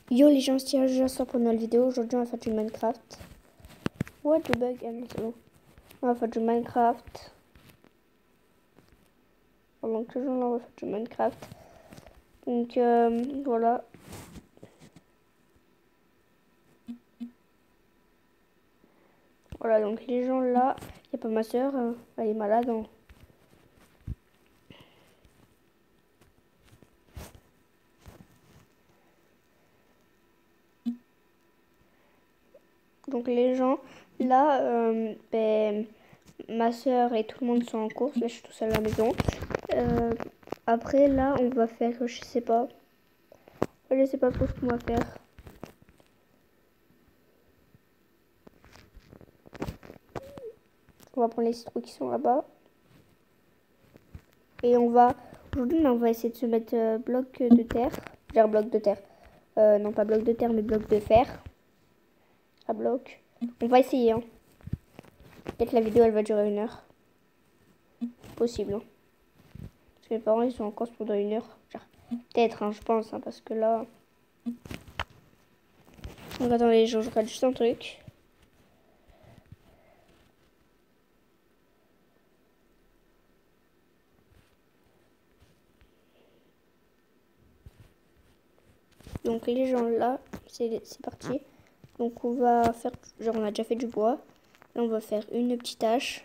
Yo les gens, c'est Jasper pour une nouvelle vidéo. Aujourd'hui on va faire du Minecraft. What the bug? Ah non, c'est bon. On va faire du Minecraft. Pendant que toujours on va faire du Minecraft. Donc voilà. Voilà, donc les gens là, il n'y a pas ma soeur, elle est malade. Hein. Donc les gens là, ma soeur et tout le monde sont en course. Là je suis tout seul à la maison. Après là on va faire, je sais pas trop ce qu'on va faire. On va prendre les citrouilles qui sont là-bas. Et aujourd'hui on va essayer de se mettre bloc de terre. Genre bloc de terre. Non pas bloc de terre mais bloc de fer. À bloc. On va essayer. Hein. Peut-être la vidéo elle va durer 1 heure. Possible. Hein. Parce que mes parents ils sont en course pendant 1 heure. Peut-être hein, je pense. Hein, parce que là... Donc attendez, je regarde juste un truc. Donc les gens là, c'est parti. Donc on va faire, genre on a déjà fait du bois. Là on va faire une petite hache.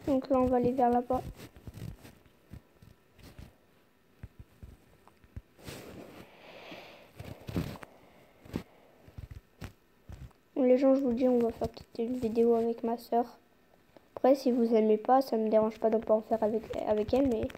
Donc là on va aller vers là-bas. Les gens, je vous dis, on va faire peut-être une vidéo avec ma soeur. Après, si vous aimez pas, ça me dérange pas de pas en faire avec elle, mais...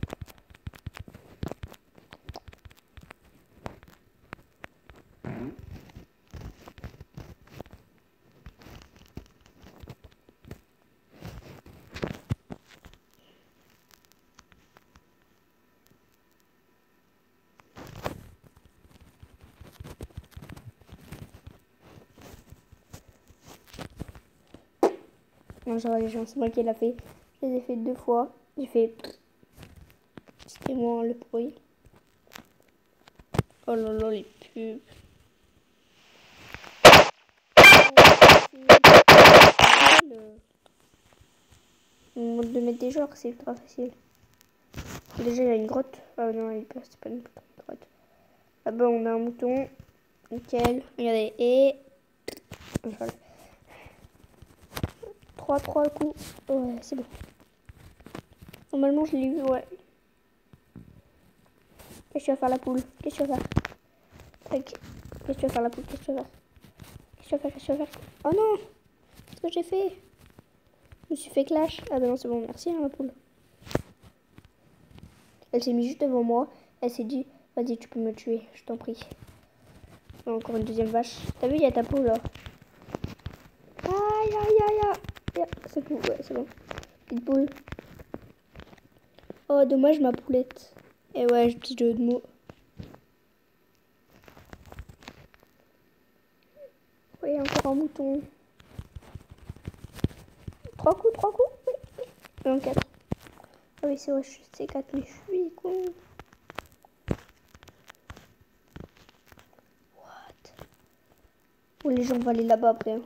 Non, genre, les gens, c'est moi qui l'ai fait. Je les ai fait 2 fois. J'ai fait... C'était moi le bruit. Oh là là, les pubs. Le mode de mettre des genres, c'est ultra facile. Déjà, il y a une grotte. Ah non, c'est pas une grotte. Là-bas, on a un mouton. Nickel. Regardez. Et... Voilà. 3 coups. Ouais, c'est bon. Normalement, je l'ai vu, ouais. Qu'est-ce que tu vas faire, la poule? Qu'est-ce que tu vas faire? Tac. Qu'est-ce que tu vas faire, la poule? Qu'est-ce que tu vas faire? Qu'est-ce que tu vas faire? Qu'est-ce que tu vas faire? Oh non! Qu'est-ce que j'ai fait? Je me suis fait clash. Ah bah non, c'est bon, merci, hein, la poule. Elle s'est mise juste devant moi. Elle s'est dit, vas-y, tu peux me tuer, je t'en prie. Encore une deuxième vache. T'as vu, il y a ta poule, là. Aïe, aïe, aïe, aïe. C'est tout, ouais, c'est bon. Petite poule. Oh, dommage, ma poulette. Et ouais, petit jeu de mots. Oui, encore un mouton. 3 coups, 3 coups. Oui. Non, 4. Ah oui, c'est vrai, c'est 4, mais je suis con. What? Oh, les gens vont aller là-bas après. Hein.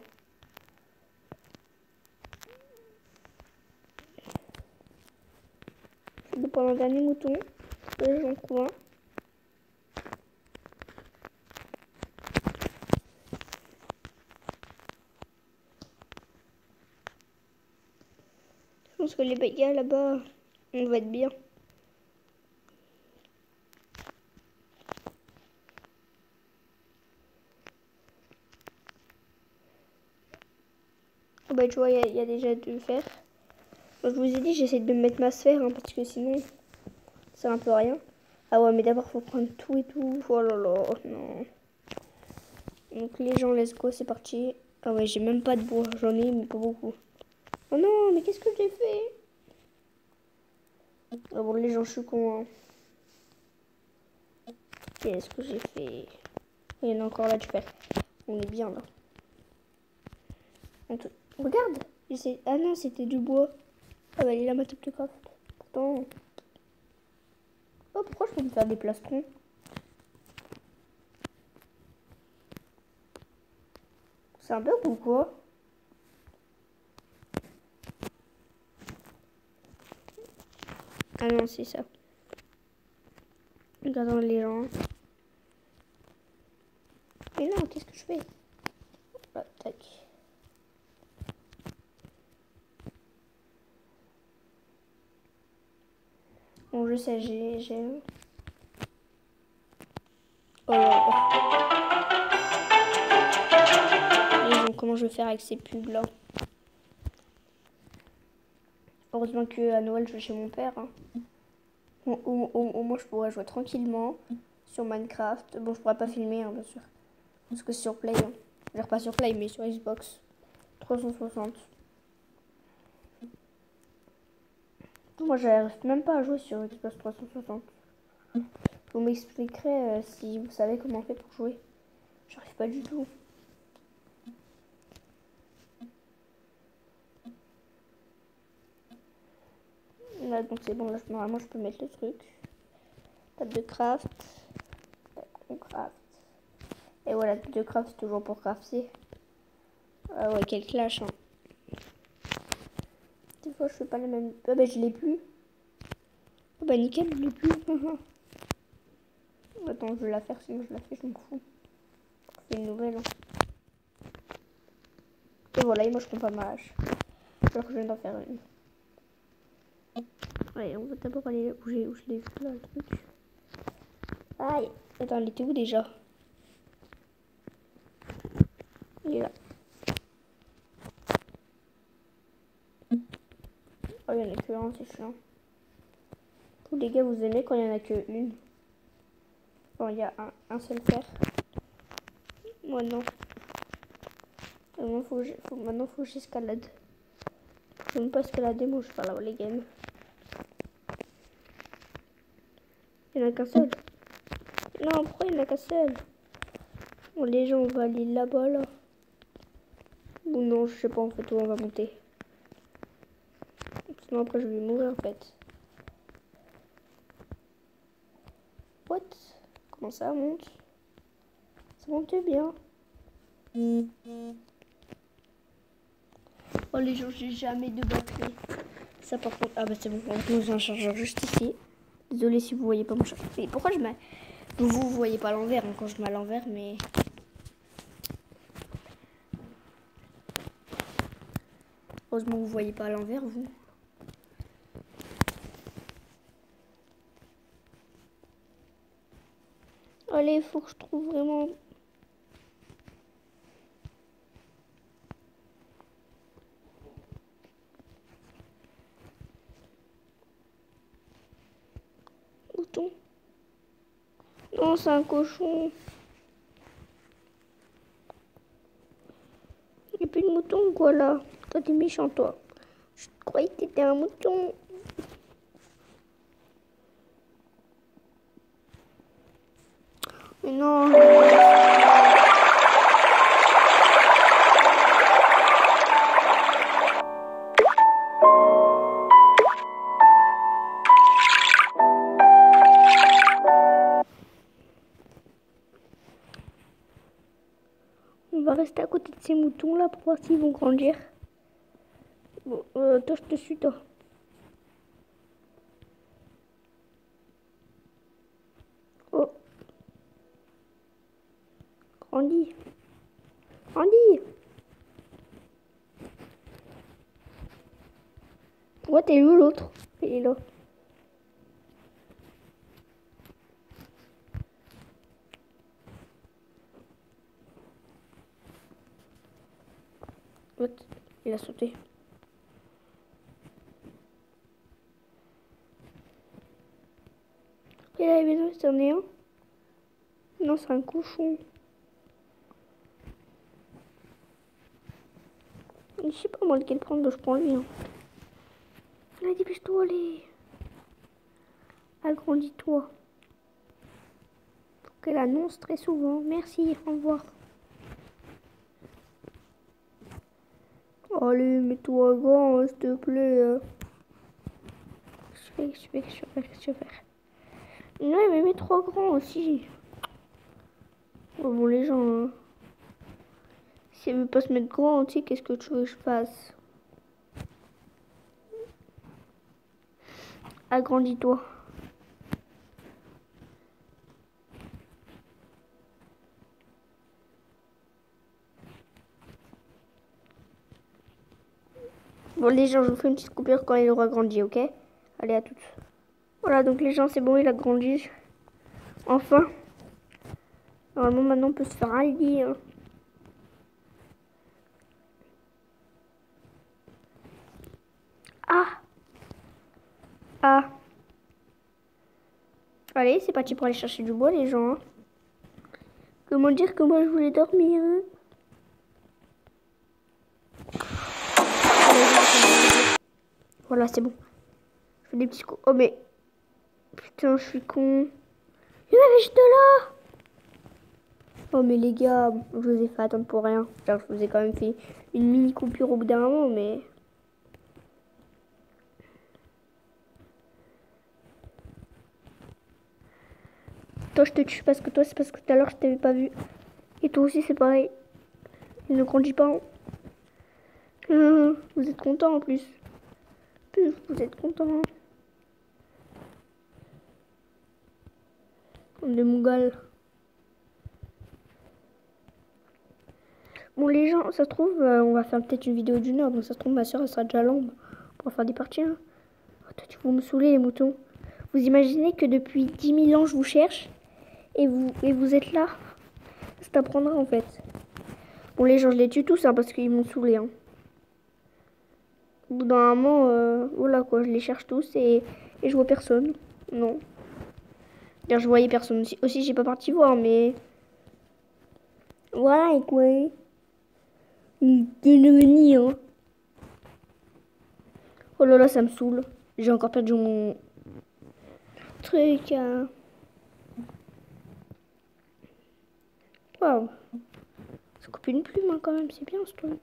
Je vais prendre un dernier mouton. J'en trouve un. Je pense que les gars là-bas, on va être bien. Oh bah tu vois, il y a déjà du fer. Je vous ai dit, j'essaie de mettre ma sphère, hein, parce que sinon, ça sert un peu à rien. Ah ouais, mais d'abord, faut prendre tout et tout. Oh là là, non. Donc les gens, let's go, c'est parti. Ah ouais, j'ai même pas de bois, j'en ai, mais pas beaucoup. Oh non, mais qu'est-ce que j'ai fait? Ah bon, les gens, je suis con. Hein. Qu'est-ce que j'ai fait? Il y en a encore là, tu perds. On est bien là. Regarde! Ah non, c'était du bois. Ah bah, il est là ma table de craft. Pourtant. Oh, pourquoi je peux me faire des plastrons? C'est un bug ou quoi? Ah non, c'est ça. Regardons les gens. Mais non, qu'est-ce que je fais? Ah, tac. Bon, je sais, j'ai... Oh là là. Les gens, comment je vais faire avec ces pubs là? Heureusement qu'à Noël, je vais chez mon père. Hein. Au moins, je pourrais jouer tranquillement sur Minecraft. Bon, je pourrais pas filmer, hein, bien sûr. Parce que c'est sur Play. Hein. Je veux dire, pas sur Play, mais sur Xbox 360. Moi, j'arrive même pas à jouer sur Xbox 360. Vous m'expliquerez si vous savez comment on fait pour jouer. J'arrive pas du tout. Là, donc c'est bon, là, normalement, je peux mettre le truc. Table de craft. On craft. Et voilà, table de craft, c'est toujours pour crafter. Ah ouais, quel clash, hein. Des fois, je fais pas la même. Ah bah, je l'ai plus. Ah bah, nickel, je l'ai plus. Attends, je vais la faire, sinon je la fais, je m'en fous. C'est une nouvelle. Hein. Et voilà, et moi, je compte pas ma hache. Alors que je viens d'en faire une. Ouais, on va d'abord aller où je l'ai vu là, le truc. Aïe. Attends, elle était où déjà? Il est là. Oh, il y en a que un, c'est chiant. Vous, les gars, vous aimez quand il y en a que une? Bon, il y a un seul fer. Moi, non. Maintenant, faut que j'escalade. Je ne veux pas escalader, moi, je vais faire là les games. Il n'y en a qu'un seul. Non, pourquoi il n'y en a qu'un seul? Bon, les gens, on va aller là-bas, là. Ou non, je sais pas, en fait, où on va monter. Sinon, après, je vais mourir, en fait. What? Comment ça monte? Ça monte bien. Oh, les gens, j'ai jamais de batterie. Ça, par contre... Ah, bah, c'est bon, on pose un chargeur juste ici. Désolée si vous voyez pas mon chargeur. Mais pourquoi je mets... Vous voyez pas l'envers, hein, quand je mets à l'envers, mais... Heureusement, vous voyez pas à l'envers, vous. Allez, il faut que je trouve vraiment... Mouton. Non, c'est un cochon. Il n'y a plus de mouton, quoi, là. Toi, t'es méchant, toi. Je croyais que t'étais un mouton. Mais non. On va rester à côté de ces moutons, là, pour voir s'ils vont grandir. Bon, toi, je te suis, toi. Oh. Grandis. Grandis. Ouais, t'es où, l'autre? Il est là. What? Il a sauté. Il a la maison, c'en est un. Non, c'est un cochon. je sais pas moi lequel prendre, je prends lui. Hein. Allez, dépêche-toi, allez. Agrandis-toi. Faut qu'elle annonce très souvent. Merci, au revoir. Allez, mets-toi grand, s'il te plaît. Je vais faire. Ouais, mais mets trop grand aussi. Oh, bon, les gens, hein. Si elle veut pas se mettre grand, tu sais, qu'est-ce que tu veux que je fasse? Agrandis-toi. Bon, les gens, je vous fais une petite coupure quand il aura grandi, ok? Allez, à toutes. Voilà, donc les gens, c'est bon, il a grandi. Enfin. Normalement, maintenant, on peut se faire allier. Hein. Ah! Ah! Allez, c'est parti pour aller chercher du bois, les gens. Hein. Comment dire que moi, je voulais dormir? Hein. Voilà, c'est bon. Je fais des petits coups. Oh, mais... Putain, je suis con. Il y en avait juste là! Oh, mais les gars, je vous ai fait attendre pour rien. Genre, je vous ai quand même fait une mini coupure au bout d'un moment, mais... Toi, je te tue parce que toi, c'est parce que tout à l'heure, je t'avais pas vu. Et toi aussi, c'est pareil. Il ne grandit pas. Vous êtes content en plus. Vous êtes content. Comme des Mongols. Bon, les gens, ça se trouve, on va faire peut-être une vidéo d'1 heure. Donc, ça se trouve, ma soeur, elle sera déjà là pour faire des parties. Hein. Oh, toi, tu vas me saouler, les moutons. Vous imaginez que depuis 10 000 ans, je vous cherche et vous êtes là. Ça t'apprendra en fait. Bon, les gens, je les tue tous hein, parce qu'ils m'ont saoulé. Hein. Au bout d'un moment, voilà quoi, je les cherche tous et je vois personne. Non. D'ailleurs, je voyais personne aussi. Aussi, j'ai pas parti voir, mais. Voilà, et quoi. Hein. Oh là là, ça me saoule. J'ai encore perdu mon truc. Waouh. Ça coupe une plume hein, quand même, c'est bien ce truc.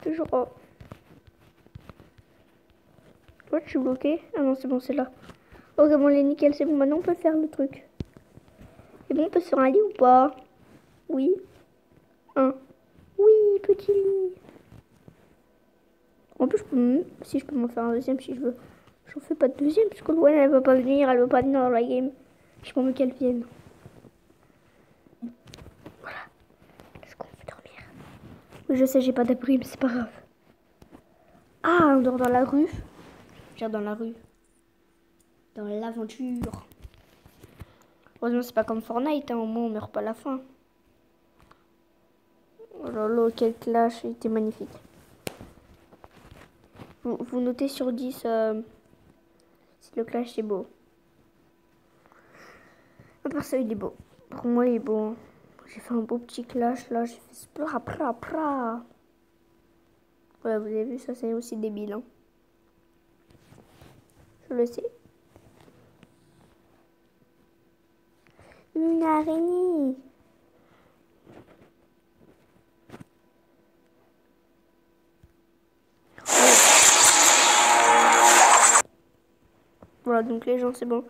Toujours. Oh. Ouais, je suis bloquée. Ah non, c'est bon, c'est là. Ok, bon, les nickel, c'est bon. Maintenant, on peut faire le truc. Et bon, on peut se faire un lit ou pas? Oui. Un. Oui, petit lit. En plus, si je peux m'en faire un deuxième, si je veux. J'en fais pas de deuxième, parce que Loane, elle va pas venir, elle veut pas venir dans la game. Je pense qu'elle vienne. Voilà. Est-ce qu'on peut dormir? Oui, je sais, j'ai pas d'abri, mais c'est pas grave. Ah, on dort dans la rue. Je veux dire dans la rue. Dans l'aventure. Heureusement, c'est pas comme Fortnite, hein, au moins on meurt pas à la fin. Oh là là, quel clash, il était magnifique. Vous notez sur 10 si le clash est beau. À part ça, il est beau. Pour moi, il est beau. Hein. J'ai fait un beau petit clash là, j'ai fait spra pra pra. Ouais, vous avez vu, ça c'est aussi débile. Hein. Je le sais. Une araignée. Voilà, donc les gens, c'est bon.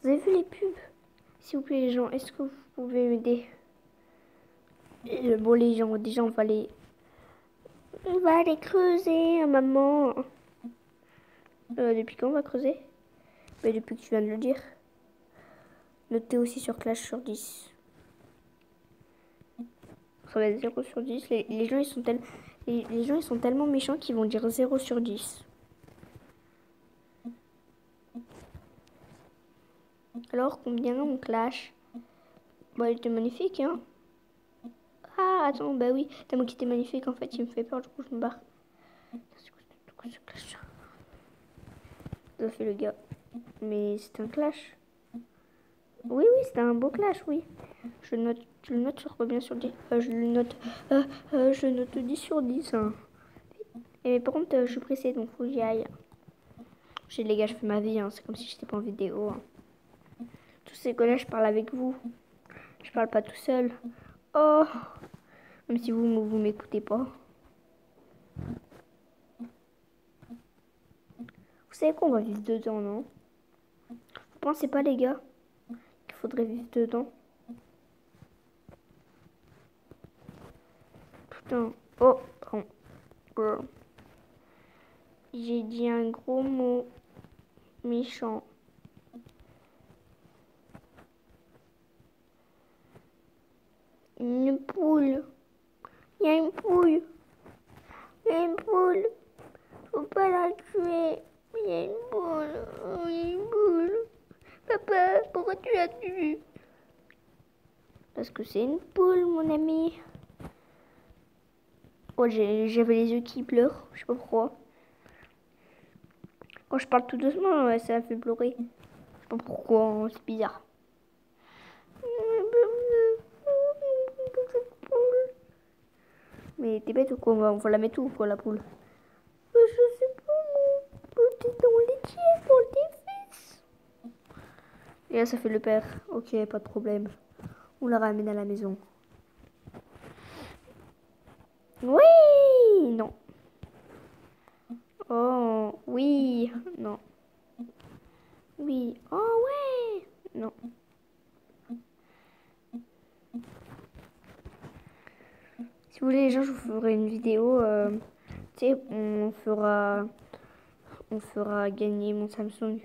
Vous avez vu les pubs? S'il vous plaît, les gens, est-ce que vous pouvez m'aider? Bon, les gens, déjà, on va les creuser, maman. Depuis quand on va creuser? Mais depuis que tu viens de le dire. Notez aussi sur Clash sur 10. Ça va être 0 sur 10. Les gens, les gens, ils sont tellement méchants qu'ils vont dire 0 sur 10. Alors, combien on Clash? Bon, il était magnifique, hein. Ah, attends, bah oui. T'as moi qui était magnifique, en fait, il me fait peur, du coup, je me barre. Ça fait le gars. Mais c'est un Clash. Oui, oui, c'était un beau clash, oui. Je le note sur combien sur 10 je note 10 sur 10. Hein. Et par contre, je suis pressée, donc faut que j'y aille. Les gars, je fais ma vie, hein. C'est comme si j'étais pas en vidéo. Hein. Tous ces collèges, je parle avec vous. Je parle pas tout seul. Oh, même si vous m'écoutez pas. Vous savez qu'on va vivre dedans, non? Vous pensez pas, les gars, qu'il faudrait vivre dedans? Putain. Oh, pardon. J'ai dit un gros mot méchant. Une poule. Il y a une poule. Il y a une poule. Faut pas la tuer. Il y a une poule. Oh, il y a une poule. Papa, pourquoi tu l'as tuée? Parce que c'est une poule, mon ami. Oh, j'avais les yeux qui pleurent. Je sais pas pourquoi. Quand je parle tout doucement, ouais, ça fait pleurer. Je sais pas pourquoi, hein, c'est bizarre. Mais t'es bête ou quoi? On va la mettre où, quoi, la poule? Je sais pas, moi. Peut-être dans les tiers, dans les fesses. Et là, ça fait le père. Ok, pas de problème. On la ramène à la maison. Oui! Non. Oh, oui. Non. Oui. Oh, ouais. Non. Si vous voulez, les gens, je vous ferai une vidéo. Tu sais, on fera gagner mon Samsung.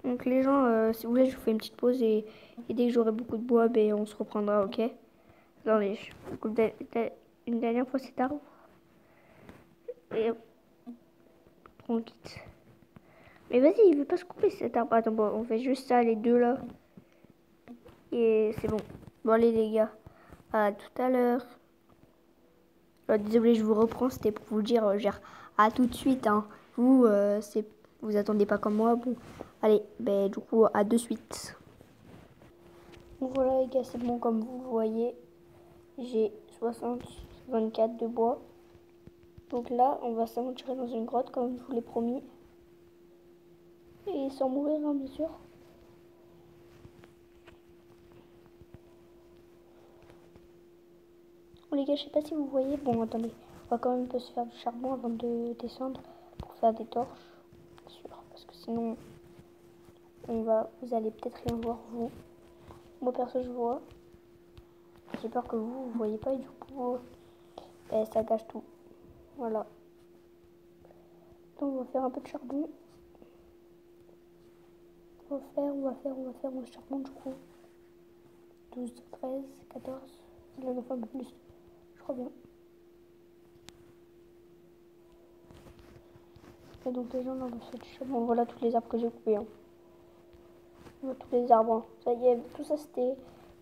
Donc les gens, si vous voulez, je vous fais une petite pause et dès que j'aurai beaucoup de bois, ben, on se reprendra, ok? Attendez, je coupe une dernière fois cet arbre et on quitte. Mais vas-y, il veut pas se couper cet arbre. Attends, bon, on fait juste ça, les deux là. Et c'est bon. Bon allez les gars, à tout à l'heure. Désolé, je vous reprends, c'était pour vous dire, genre, à tout de suite. Hein. Vous, vous attendez pas comme moi. Bon, allez, ben du coup, à de suite. Donc voilà les gars, c'est bon comme vous voyez. J'ai 24 de bois. Donc là, on va s'aventurer dans une grotte comme je vous l'ai promis. Et sans mourir, hein, bien sûr. Bon, les gars, je sais pas si vous voyez. Bon, attendez. On va quand même se faire du charbon avant de descendre pour faire des torches. Bien sûr. Parce que sinon, vous allez peut-être rien voir, vous. Moi, perso, je vois. J'ai peur que vous voyez pas et du coup, ça gâche tout. Voilà. Donc, on va faire un peu de charbon. On va faire mon charbon du coup. 12, 13, 14. Il en a fait un peu plus. Je crois bien. Et donc les gens on va faire du charbon. Voilà tous les arbres que j'ai coupés. Hein. Voilà tous les arbres. Hein. Ça y est, tout ça c'était.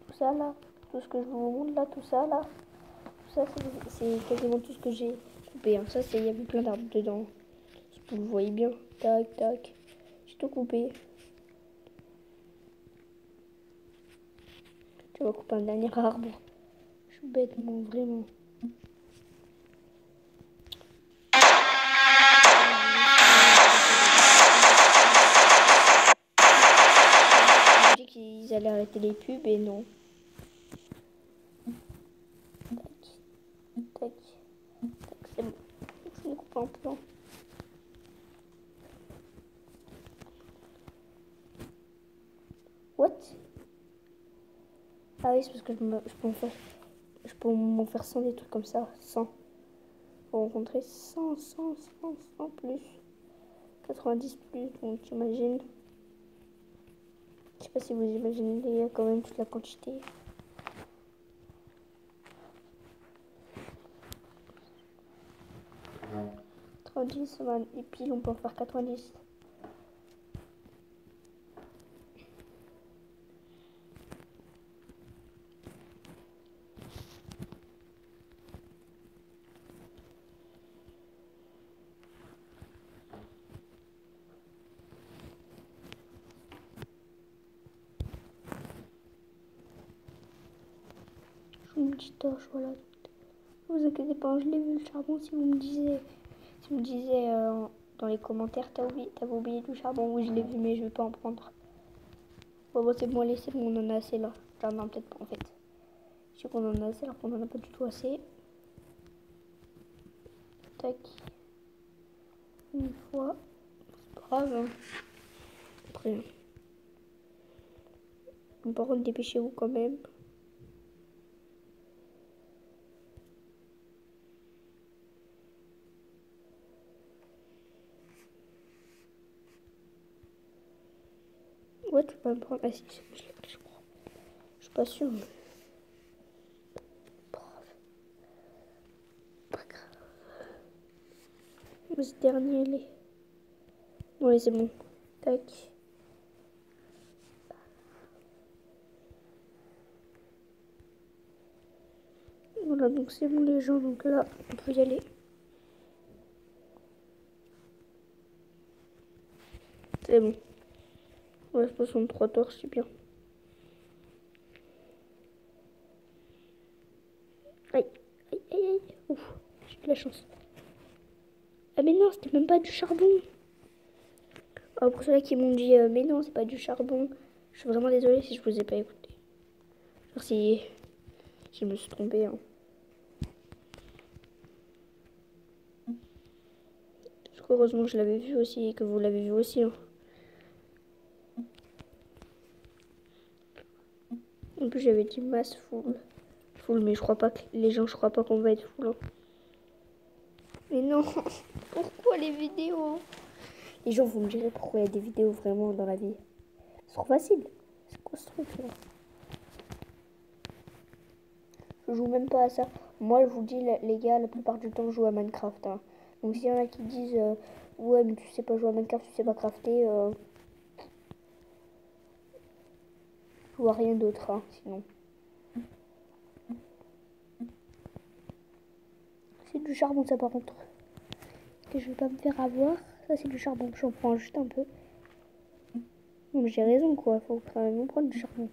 Tout ça là. Tout ce que je vous montre là, tout ça là. Tout ça c'est quasiment tout ce que j'ai coupé. Hein. Ça c'est. Il y avait plein d'arbres dedans. Vous le voyez bien. Tac, tac. J'ai tout coupé. Je vais couper un dernier arbre. Je suis bête, moi, vraiment. J'ai dit qu'ils allaient arrêter les pubs et non. Tac, tac, tac, c'est bon. Je me coupe un plan. What? Ah oui, c'est parce que je peux m'en faire 100 des trucs comme ça. 100. Pour rencontrer 100 plus. 90 plus, donc j'imagine. sais pas si vous imaginez quand même toute la quantité. « 90, 20, et pile on peut en faire 90. Une petite torche, voilà. Ne vous inquiétez pas, je l'ai vu le charbon. Si vous me disiez dans les commentaires, t'avais oublié du charbon, oui je l'ai vu, mais je vais pas en prendre. Bon, c'est bon, laissez, on en a assez là. Enfin, non, peut-être pas en fait. Je sais qu'on en a assez alors qu'on en a pas du tout assez. Tac. Une fois. C'est pas grave, hein. Après. Par contre, dépêchez-vous quand même. Ouais, tu peux me prendre. Ah si, je l'ai pris, je crois. Je suis pas sûre. Mais... pas grave. Ce dernier, il est... Ouais, c'est bon. Tac. Voilà, donc c'est bon les gens. Donc là, on peut y aller. C'est bon. Ouais, 63 torches, c'est bien. Aïe, aïe, aïe, aïe. Ouf, j'ai de la chance. Ah mais non, c'était même pas du charbon. Oh, pour ceux-là qui m'ont dit mais non, c'est pas du charbon. Je suis vraiment désolée si je vous ai pas écouté. Genre si je me suis trompée. Hein. Heureusement que je l'avais vu aussi et que vous l'avez vu aussi. Hein. En plus j'avais dit masse full. Full, mais je crois pas que les gens, je crois pas qu'on va être full. Hein. Mais non, pourquoi les vidéos? Les gens, vous me direz pourquoi il y a des vidéos vraiment dans la vie. C'est trop facile. C'est quoi ce truc là? Je joue même pas à ça. Moi, je vous dis, les gars, la plupart du temps, je joue à Minecraft. Hein. Donc, s'il y en a qui disent ouais, mais tu sais pas jouer à Minecraft, tu sais pas crafter, je vois rien d'autre. Hein, sinon, c'est du charbon, ça par contre. Que je vais pas me faire avoir. Ça, c'est du charbon. J'en prends juste un peu. Non, mais j'ai raison, quoi. Faut quand même en prendre du charbon.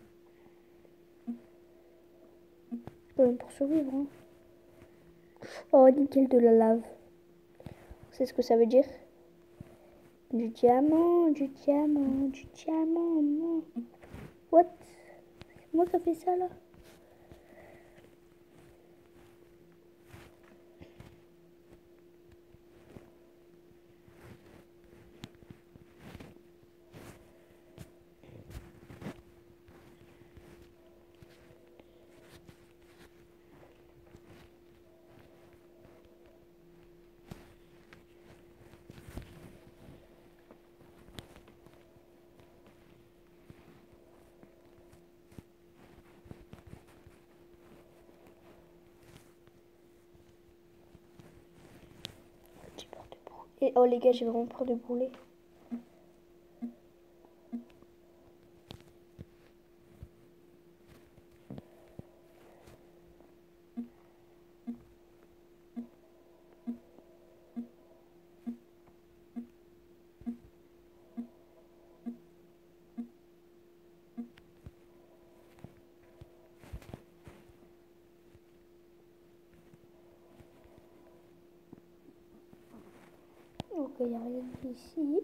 Quand même pour survivre. Hein. Oh, nickel, de la lave. C'est ce que ça veut dire? Du diamant, du diamant, du diamant. Non. What? C'est moi qui a fait ça là? Et oh les gars, j'ai vraiment peur de brûler. Ok, il n'y a rien ici.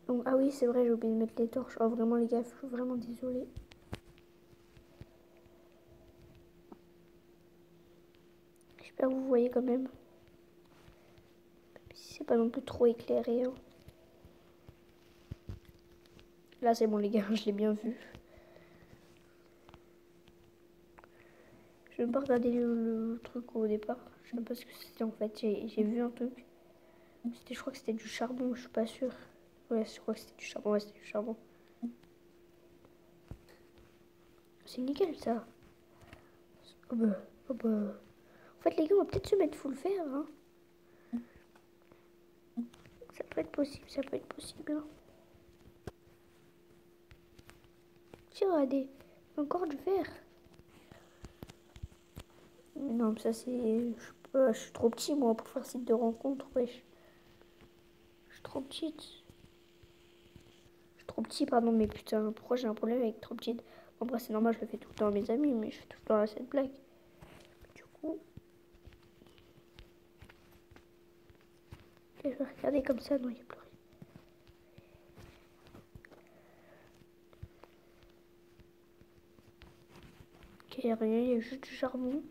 Donc, ah oui, c'est vrai, j'ai oublié de mettre les torches. Oh, vraiment, les gars, je suis vraiment désolée. J'espère que vous voyez quand même. Même si c'est pas non plus trop éclairé. Hein. Là, c'est bon, les gars, je l'ai bien vu. Je vais même pas regarder le truc au départ. Je sais même pas ce que c'était en fait. J'ai vu un truc. Je crois que c'était du charbon, je suis pas sûre. Ouais, je crois que c'était du charbon, ouais, c'était du charbon. C'est nickel ça. Oh bah, oh bah. En fait, les gars, on va peut-être se mettre full fer. Hein. Ça peut être possible, ça peut être possible. Hein. Tiens, regardez, encore du fer. Non, mais ça c'est. Je suis trop petit moi pour faire site de rencontre, wesh. Je suis trop petite. Je suis trop petit, pardon, mais putain, pourquoi j'ai un problème avec trop petite? Bon, après, c'est normal, je le fais tout le temps à mes amis, mais je fais tout le temps à cette blague. Du coup. Je vais regarder comme ça, non, il n'y a plus rien. Ok, il n'y a rien, il y a juste du charbon.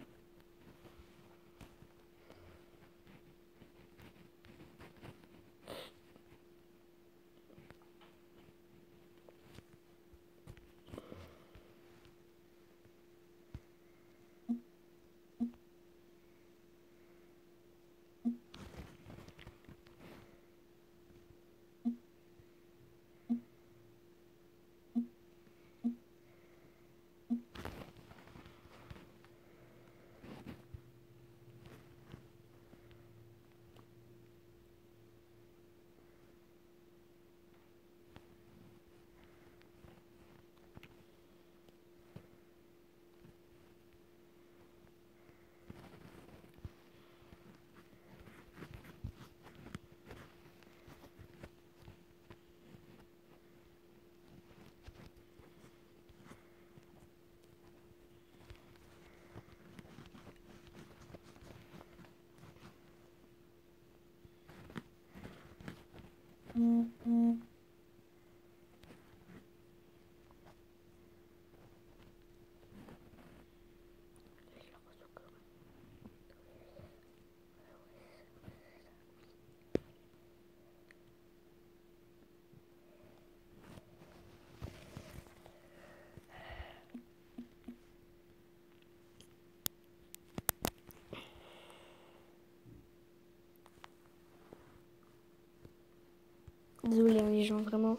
Désolé hein, les gens, vraiment.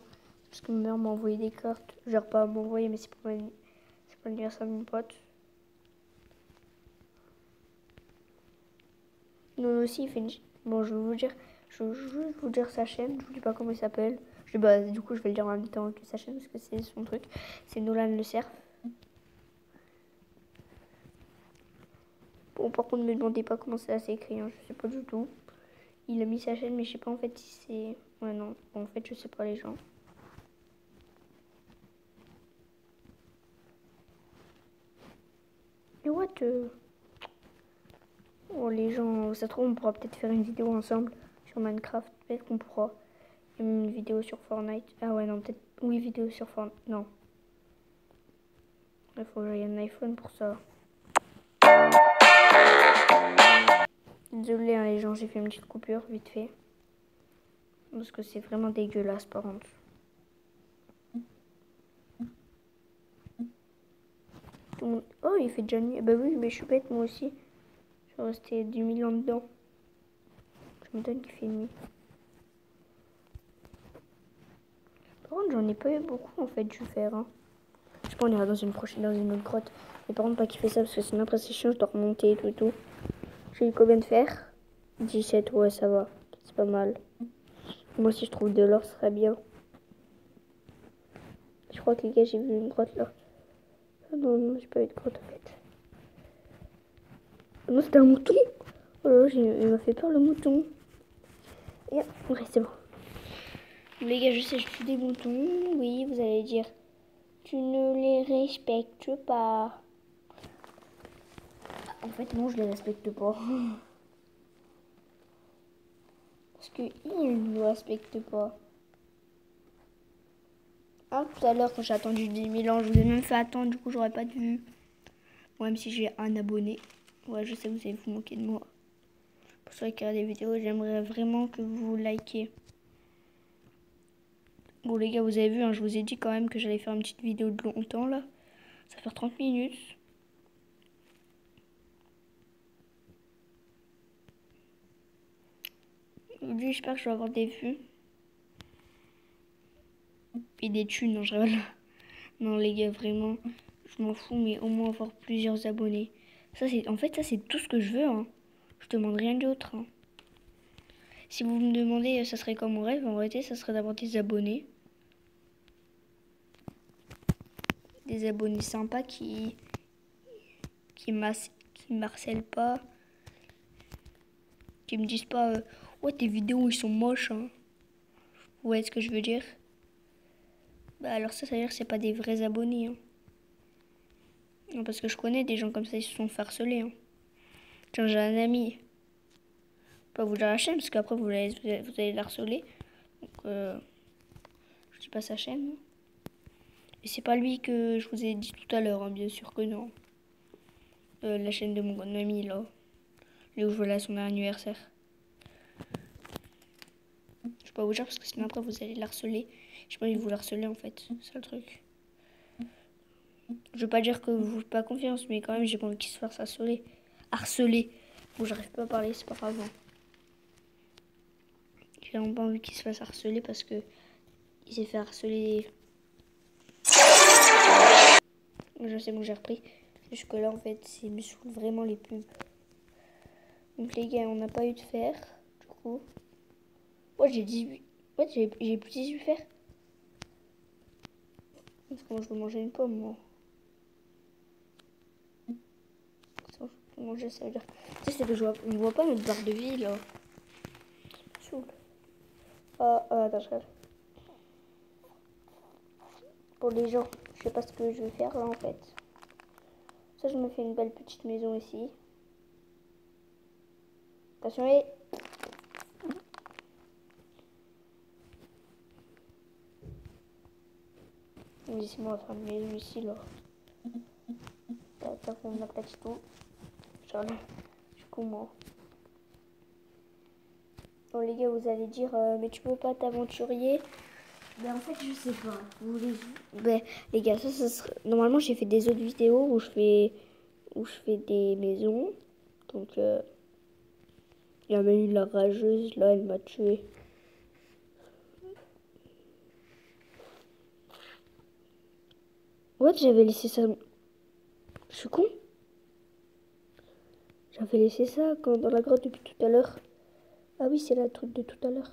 Parce que ma mère m'a envoyé des cartes. Genre pas m'envoyer, mais c'est pour l'anniversaire de mon pote. Nous aussi, il fait une... Bon, je vais vous dire... Je vais juste vous dire sa chaîne. Je vous dis pas comment il s'appelle. Bah, du coup, je vais le dire en même temps que sa chaîne parce que c'est son truc. C'est Nolan le cerf. Bon, par contre, ne me demandez pas comment ça s'écrit. Hein, je sais pas du tout. Il a mis sa chaîne, mais je sais pas en fait si c'est... Ouais, non. Bon, en fait, je sais pas les gens. Mais what Oh, les gens... Ça se trouve, on pourra peut-être faire une vidéo ensemble sur Minecraft. Peut-être qu'on pourra. Et même une vidéo sur Fortnite. Ah ouais, non, peut-être... Oui, vidéo sur Fortnite. Non. Il faut que j'aille un iPhone pour ça. Désolé hein, les gens, j'ai fait une petite coupure vite fait. Parce que c'est vraiment dégueulasse par contre. Oh, il fait déjà nuit. Bah oui, mais je suis bête moi aussi. Je suis restée 10 000 ans dedans. Je me donne qu'il fait nuit. Par contre, j'en ai pas eu beaucoup en fait du fer. Hein. Je pense qu'on ira dans une autre grotte. Mais par contre, pas qu'il fait ça parce que sinon après c'est chiant, je dois remonter et tout. J'ai eu combien de fer? 17, ouais, ça va. C'est pas mal. Moi, si je trouve de l'or, ce serait bien. Je crois que les gars, j'ai vu une grotte là. Ah non, non, j'ai pas eu de grotte en fait. Ah non, c'était un mouton. Oh là, il m'a fait peur le mouton. Et ouais, c'est bon. Les gars, je sais, je tue des moutons. Oui, vous allez dire. Tu ne les respectes pas. En fait, non, je les respecte pas. Parce qu'ils ne me respectent pas. Ah, tout à l'heure, quand j'ai attendu 10 000 ans, je vous ai même fait attendre, du coup, j'aurais pas dû. Bon, même si j'ai un abonné. Ouais, je sais, vous allez vous moquer de moi. Pour ceux qui regardent des vidéos, j'aimerais vraiment que vous likez. Bon, les gars, vous avez vu, hein, je vous ai dit quand même que j'allais faire une petite vidéo de longtemps, là. Ça va faire 30 minutes. Aujourd'hui, j'espère que je vais avoir des vues. Et des thunes, non, je rigole. Non, les gars, vraiment, je m'en fous, mais au moins avoir plusieurs abonnés. En fait, ça, c'est tout ce que je veux, hein. Je demande rien d'autre, hein. Si vous me demandez, ça serait quoi mon rêve, en réalité, ça serait d'avoir des abonnés. Des abonnés sympas qui m'harcèlent pas. Qui me disent pas, ouais, tes vidéos, ils sont moches, hein. Vous voyez ce que je veux dire? Bah alors ça veut dire que c'est pas des vrais abonnés, hein. Non, parce que je connais des gens comme ça, ils se sont fait harceler, hein. Tiens, j'ai un ami. Pas vous dire la chaîne, parce qu'après vous allez l'harceler. Donc, je dis pas sa chaîne. Et c'est pas lui que je vous ai dit tout à l'heure, hein, bien sûr que non. La chaîne de mon ami, là. Là où je vais à son anniversaire. Je peux pas vous dire parce que sinon après vous allez l'harceler. Je sais pas, vous l'harceler en fait. C'est le truc. Je veux pas dire que vous faites pas confiance, mais quand même j'ai pas envie qu'il se fasse harceler. Harceler. Bon, j'arrive pas à parler, c'est pas grave. Hein. J'ai vraiment pas envie qu'il se fasse harceler parce que il s'est fait harceler. Je sais bon, j'ai repris. Jusque là en fait, c'est me saoule vraiment les pubs. Donc les gars, on n'a pas eu de fer. Du coup. Ouais, j'ai 18. Ouais, j'ai plus 18 fer. Parce que moi je veux manger une pomme, moi. Ça, je peux manger, ça veut dire. Tu sais, c'est que on ne voit pas notre barre de vie là. Saoule. Attends, je regarde. Pour les gens, je sais pas ce que je vais faire là en fait. Ça, je me fais une belle petite maison ici. Attention, et. Ici, on va faire une maison ici là. Tac, on aplatit tout. Charlie, du coup, moi. Bon, les gars, vous allez dire, mais tu peux pas t'aventurier. Ben, en fait, je sais pas. Vous voulez... Ben, les gars, ça serait... Normalement, j'ai fait des autres vidéos où je fais des maisons. Donc, il y a même eu la rageuse, là, elle m'a tué. Ouais, j'avais laissé ça. Je suis con. J'avais laissé ça dans la grotte depuis tout à l'heure. Ah oui, c'est la truc de tout à l'heure.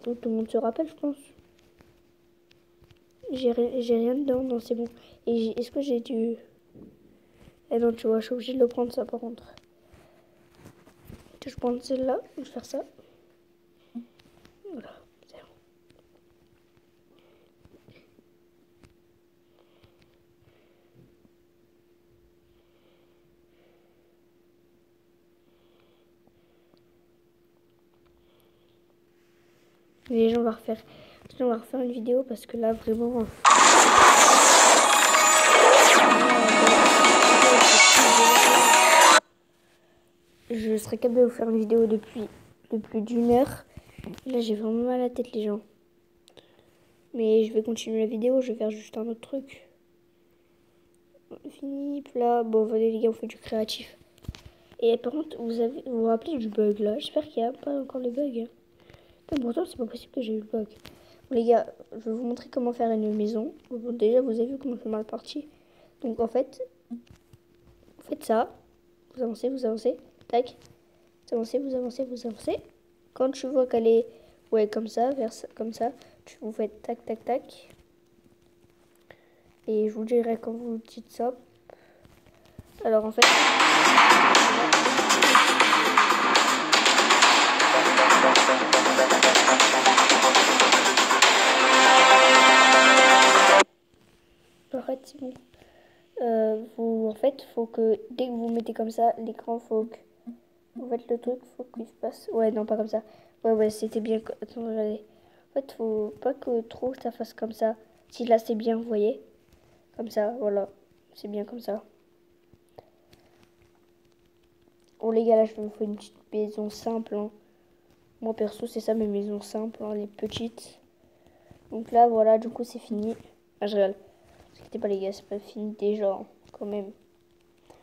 Tout le monde se rappelle, je pense. J'ai rien dedans, non, c'est bon. Et est-ce que j'ai dû... Eh non, tu vois, je suis obligée de le prendre, ça, par contre. Je prends celle-là, je vais faire ça. Voilà, c'est bon. Les gens, on va refaire une vidéo parce que là, vraiment... Je serais capable de vous faire une vidéo de plus d'1 heure. Là, j'ai vraiment mal à la tête, les gens. Mais je vais continuer la vidéo, je vais faire juste un autre truc. Fini, plat. Bon, venez les gars, on fait du créatif. Et par contre, vous vous rappelez du bug là? J'espère qu'il n'y a pas encore le bug. Hein. Mais pourtant, c'est pas possible que j'ai eu le bug. Bon, les gars, je vais vous montrer comment faire une maison. Bon, déjà, vous avez vu comment c'est mal parti. Donc, en fait, vous faites ça. Vous avancez. Tac. Vous avancez. Quand tu vois qu'elle est, ouais, comme ça, comme ça, vous faites tac, tac, tac. Et je vous dirai quand vous dites ça. Alors, en fait... En fait, c'est bon. En fait, faut que dès que vous mettez comme ça, l'écran, faut que vous faites le truc, faut qu'il se passe. Ouais, non, pas comme ça. Ouais, c'était bien. Attends, regardez. En fait, faut pas que trop ça fasse comme ça. Si là, c'est bien, vous voyez. Comme ça, voilà. C'est bien comme ça. Bon, les gars, là, je vais vous faire une petite maison simple. Hein. Moi, perso, c'est ça mes maisons simples, hein, les petites. Donc là, voilà, du coup, c'est fini. Ah, je rigole. C'était pas les gars, c'est pas fini déjà, hein, quand même.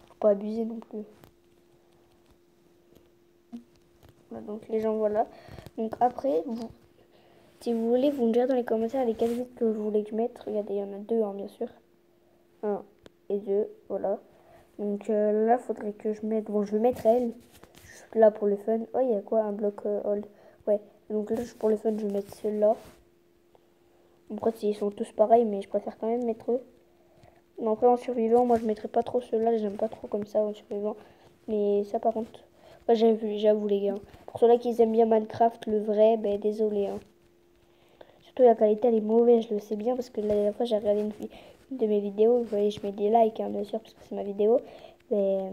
Faut pas abuser non plus. Voilà, donc les gens, voilà. Donc après, si vous voulez, vous me direz dans les commentaires les 4 vidéos que vous voulez que je mette. Regardez, il y en a 2, hein, bien sûr. 1 et 2, voilà. Donc là, faudrait que je mette... Bon, je vais mettre elle. Juste là pour le fun. Oh, il y a quoi? Un bloc hold. Ouais, donc là, pour le fun, je vais mettre ceux-là. Après, ils sont tous pareils, mais je préfère quand même mettre eux. Mais après, en survivant, moi, je mettrais pas trop ceux-là. J'aime pas trop comme ça en survivant. Mais ça, par contre... Ouais, j'avoue, les gars. Pour ceux-là qui aiment bien Minecraft, le vrai, ben désolé. Hein. Surtout la qualité, elle est mauvaise, je le sais bien, parce que la dernière fois, j'ai regardé une de mes vidéos. Vous voyez, je mets des likes, hein, bien sûr, parce que c'est ma vidéo. Mais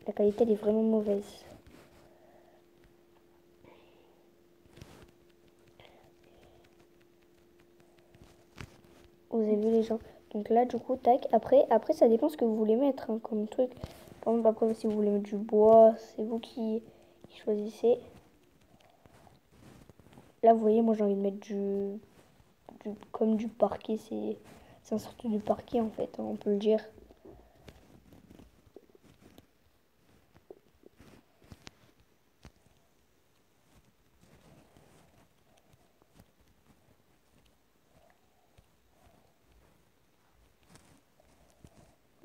la qualité, elle est vraiment mauvaise. Vous avez vu les gens. Donc là, du coup, tac. Après ça dépend ce que vous voulez mettre hein, comme truc. Par exemple, après, si vous voulez mettre du bois, c'est vous qui choisissez. Là, vous voyez, moi, j'ai envie de mettre comme du parquet. C'est un sorte du parquet, en fait, hein, on peut le dire.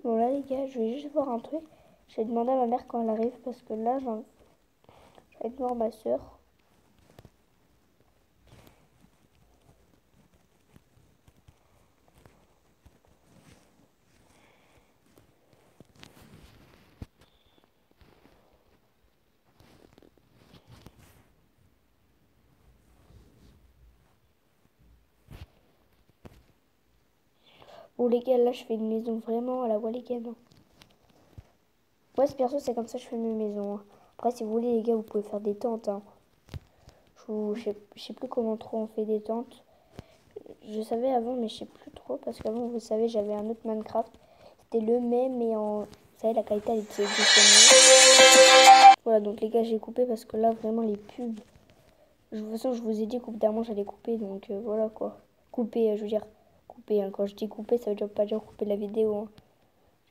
Bon, là, les gars, je vais juste voir un truc. Je vais demander à ma mère quand elle arrive, parce que là, je vais voir ma soeur. Bon, les gars, là, je fais une maison vraiment à la Walligan. Hein. Ouais, c'est perso, c'est comme ça que je fais mes maisons. Hein. Après, si vous voulez, les gars, vous pouvez faire des tentes. Hein. Je sais plus comment trop on fait des tentes. Je savais avant, mais je sais plus trop. Parce qu'avant, vous savez, j'avais un autre Minecraft. C'était le même, mais en... Vous savez, la qualité, elle était différente. Voilà, donc les gars, j'ai coupé parce que là, vraiment, les pubs... De toute façon, je vous ai dit qu'au bout d'un moment, j'allais couper. Donc voilà, quoi. Couper, je veux dire... Couper, hein. Quand je dis couper, ça veut dire pas dire couper la vidéo.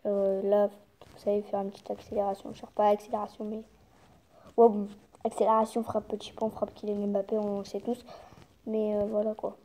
Hein. Là, vous savez, faire une petite accélération. Je ne pas accélération, mais... Ouais, bon. Accélération, frappe petit pont, frappe Kylian Mbappé, on le sait tous. Mais voilà, quoi.